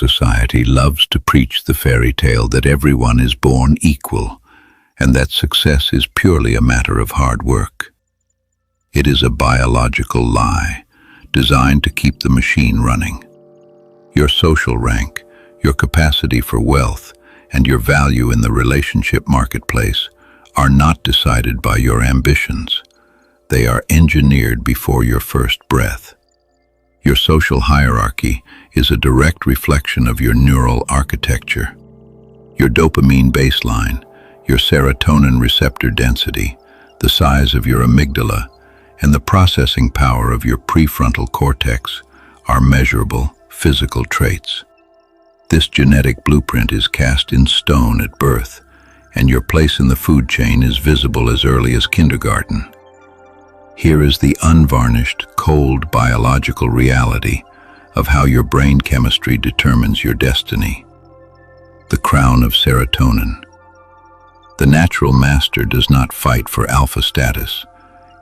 Society loves to preach the fairy tale that everyone is born equal and that success is purely a matter of hard work. It is a biological lie designed to keep the machine running. Your social rank, your capacity for wealth, and your value in the relationship marketplace are not decided by your ambitions. They are engineered before your first breath. Your social hierarchy is a direct reflection of your neural architecture. Your dopamine baseline, your serotonin receptor density, the size of your amygdala, and the processing power of your prefrontal cortex are measurable physical traits. This genetic blueprint is cast in stone at birth, and your place in the food chain is visible as early as kindergarten. Here is the unvarnished, cold biological reality of how your brain chemistry determines your destiny. The crown of serotonin. The natural master does not fight for alpha status.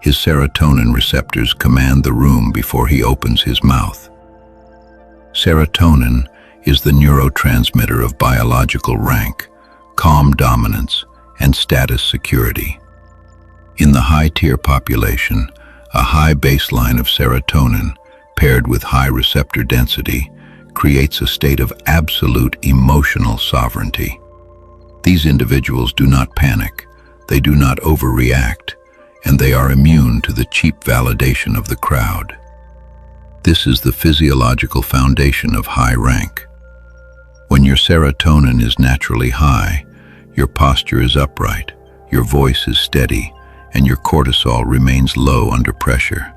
His serotonin receptors command the room before he opens his mouth. Serotonin is the neurotransmitter of biological rank, calm dominance, and status security. In the high-tier population, a high baseline of serotonin, paired with high receptor density, creates a state of absolute emotional sovereignty. These individuals do not panic, they do not overreact, and they are immune to the cheap validation of the crowd. This is the physiological foundation of high rank. When your serotonin is naturally high, your posture is upright, your voice is steady, and your cortisol remains low under pressure.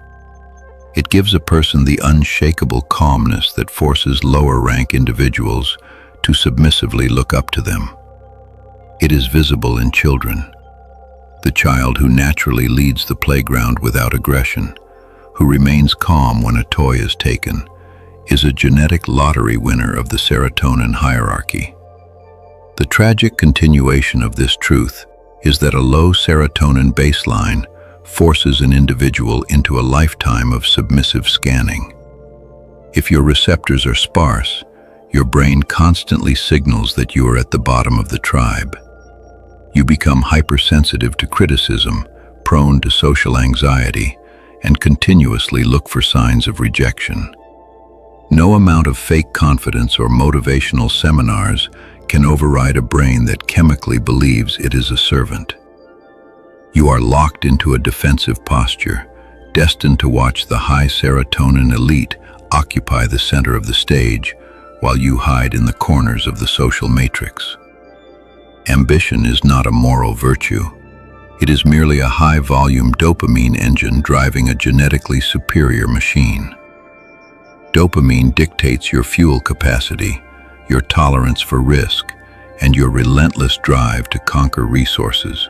It gives a person the unshakable calmness that forces lower-rank individuals to submissively look up to them. It is visible in children. The child who naturally leads the playground without aggression, who remains calm when a toy is taken, is a genetic lottery winner of the serotonin hierarchy. The tragic continuation of this truth is that a low serotonin baseline forces an individual into a lifetime of submissive scanning. If your receptors are sparse, your brain constantly signals that you are at the bottom of the tribe. You become hypersensitive to criticism, prone to social anxiety, and continuously look for signs of rejection. No amount of fake confidence or motivational seminars can override a brain that chemically believes it is a servant. You are locked into a defensive posture, destined to watch the high serotonin elite occupy the center of the stage while you hide in the corners of the social matrix. Ambition is not a moral virtue. It is merely a high-volume dopamine engine driving a genetically superior machine. Dopamine dictates your fuel capacity, your tolerance for risk, and your relentless drive to conquer resources.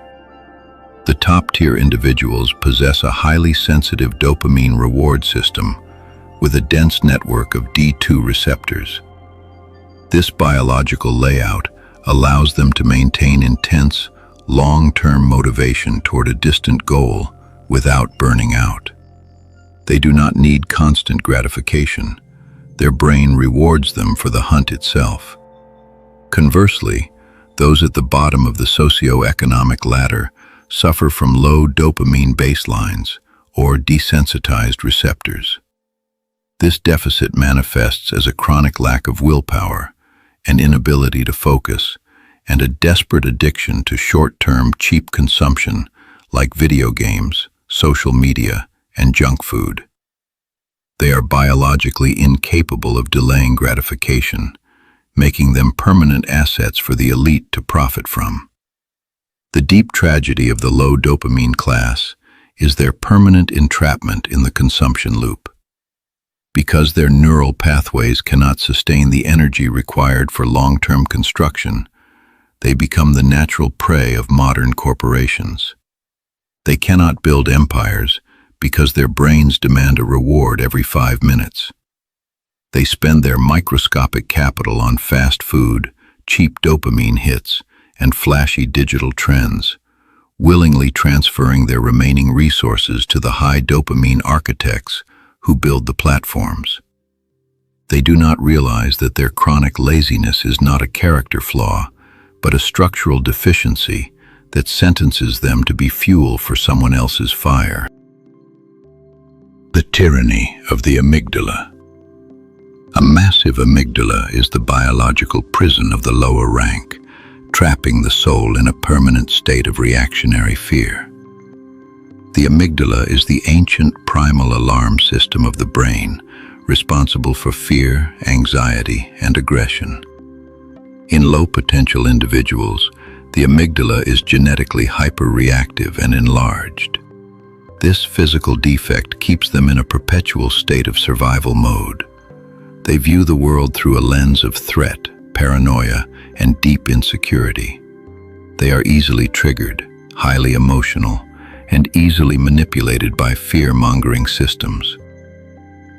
The top-tier individuals possess a highly sensitive dopamine reward system with a dense network of D2 receptors. This biological layout allows them to maintain intense, long-term motivation toward a distant goal without burning out. They do not need constant gratification. Their brain rewards them for the hunt itself. Conversely, those at the bottom of the socioeconomic ladder suffer from low dopamine baselines or desensitized receptors. This deficit manifests as a chronic lack of willpower, an inability to focus, and a desperate addiction to short-term cheap consumption like video games, social media, and junk food. They are biologically incapable of delaying gratification, making them permanent assets for the elite to profit from. The deep tragedy of the low dopamine class is their permanent entrapment in the consumption loop. Because their neural pathways cannot sustain the energy required for long-term construction, they become the natural prey of modern corporations. They cannot build empires because their brains demand a reward every 5 minutes. They spend their microscopic capital on fast food, cheap dopamine hits, and flashy digital trends, willingly transferring their remaining resources to the high dopamine architects who build the platforms. They do not realize that their chronic laziness is not a character flaw, but a structural deficiency that sentences them to be fuel for someone else's fire. The tyranny of the amygdala. A massive amygdala is the biological prison of the lower rank, trapping the soul in a permanent state of reactionary fear. The amygdala is the ancient primal alarm system of the brain, responsible for fear, anxiety, and aggression. In low-potential individuals, the amygdala is genetically hyperreactive and enlarged. This physical defect keeps them in a perpetual state of survival mode. They view the world through a lens of threat, paranoia, and deep insecurity. They are easily triggered, highly emotional, and easily manipulated by fear-mongering systems.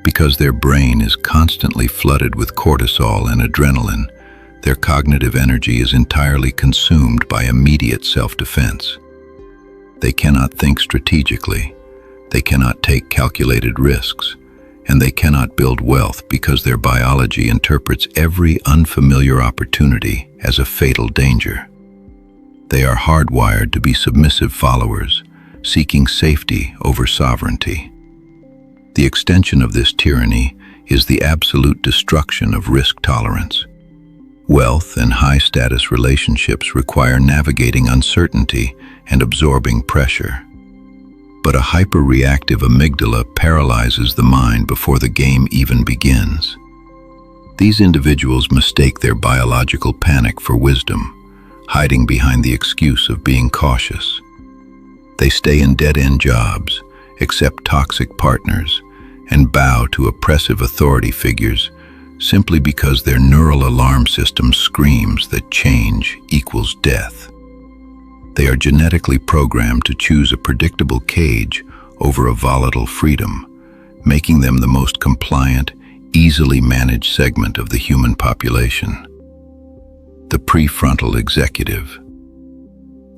Because their brain is constantly flooded with cortisol and adrenaline, their cognitive energy is entirely consumed by immediate self-defense. They cannot think strategically, they cannot take calculated risks, and they cannot build wealth because their biology interprets every unfamiliar opportunity as a fatal danger. They are hardwired to be submissive followers, seeking safety over sovereignty. The extension of this tyranny is the absolute destruction of risk tolerance. Wealth and high-status relationships require navigating uncertainty and absorbing pressure. But a hyperreactive amygdala paralyzes the mind before the game even begins. These individuals mistake their biological panic for wisdom, hiding behind the excuse of being cautious. They stay in dead-end jobs, accept toxic partners, and bow to oppressive authority figures simply because their neural alarm system screams that change equals death. They are genetically programmed to choose a predictable cage over a volatile freedom, making them the most compliant, easily managed segment of the human population. The prefrontal executive.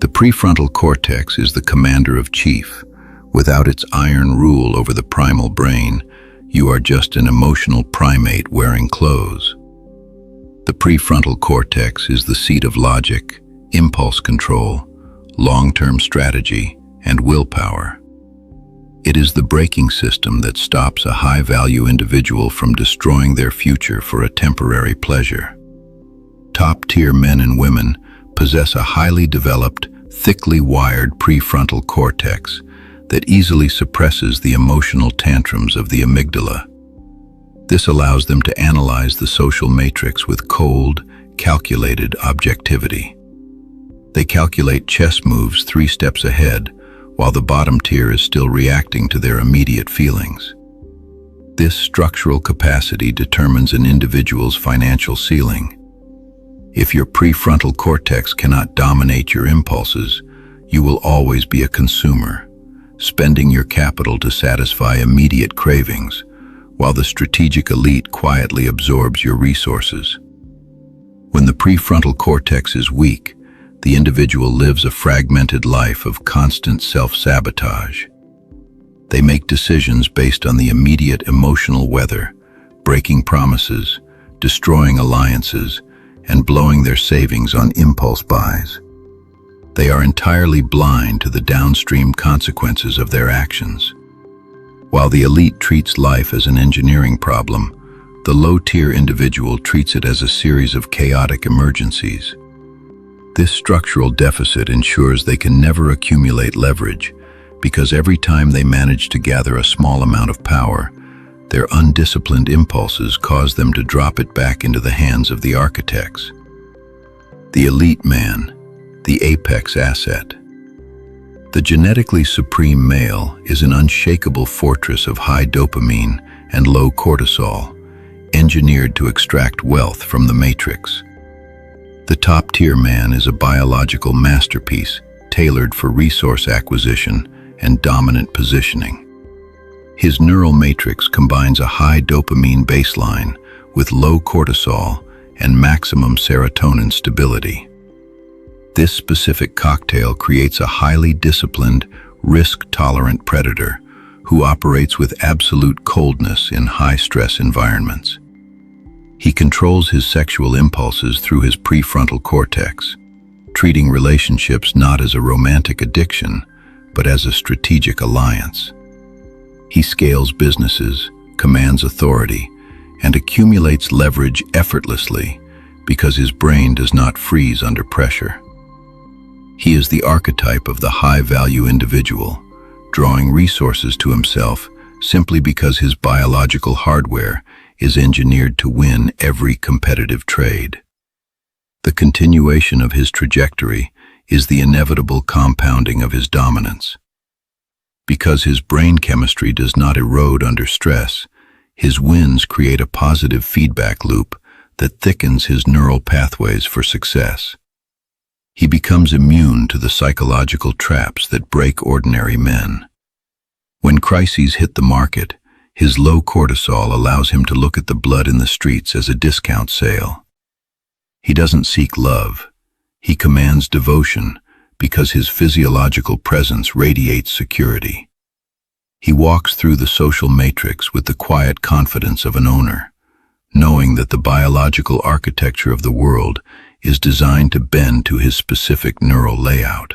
The prefrontal cortex is the commander-in-chief. Without its iron rule over the primal brain, you are just an emotional primate wearing clothes. The prefrontal cortex is the seat of logic, impulse control, long-term strategy, and willpower. It is the braking system that stops a high-value individual from destroying their future for a temporary pleasure. Top-tier men and women possess a highly developed, thickly wired prefrontal cortex that easily suppresses the emotional tantrums of the amygdala. This allows them to analyze the social matrix with cold, calculated objectivity. They calculate chess moves 3 steps ahead, while the bottom tier is still reacting to their immediate feelings. This structural capacity determines an individual's financial ceiling. If your prefrontal cortex cannot dominate your impulses, you will always be a consumer, spending your capital to satisfy immediate cravings, while the strategic elite quietly absorbs your resources. When the prefrontal cortex is weak, the individual lives a fragmented life of constant self-sabotage. They make decisions based on the immediate emotional weather, breaking promises, destroying alliances, and blowing their savings on impulse buys. They are entirely blind to the downstream consequences of their actions. While the elite treats life as an engineering problem, the low-tier individual treats it as a series of chaotic emergencies. This structural deficit ensures they can never accumulate leverage, because every time they manage to gather a small amount of power, their undisciplined impulses cause them to drop it back into the hands of the architects. The elite man, the apex asset. The genetically supreme male is an unshakable fortress of high dopamine and low cortisol, engineered to extract wealth from the matrix. The top-tier man is a biological masterpiece tailored for resource acquisition and dominant positioning. His neural matrix combines a high dopamine baseline with low cortisol and maximum serotonin stability. This specific cocktail creates a highly disciplined, risk-tolerant predator who operates with absolute coldness in high-stress environments. He controls his sexual impulses through his prefrontal cortex, treating relationships not as a romantic addiction, but as a strategic alliance. He scales businesses, commands authority, and accumulates leverage effortlessly because his brain does not freeze under pressure. He is the archetype of the high-value individual, drawing resources to himself simply because his biological hardware is engineered to win every competitive trade. The continuation of his trajectory is the inevitable compounding of his dominance. Because his brain chemistry does not erode under stress, his wins create a positive feedback loop that thickens his neural pathways for success. He becomes immune to the psychological traps that break ordinary men. When crises hit the market, his low cortisol allows him to look at the blood in the streets as a discount sale. He doesn't seek love. He commands devotion because his physiological presence radiates security. He walks through the social matrix with the quiet confidence of an owner, knowing that the biological architecture of the world is designed to bend to his specific neural layout.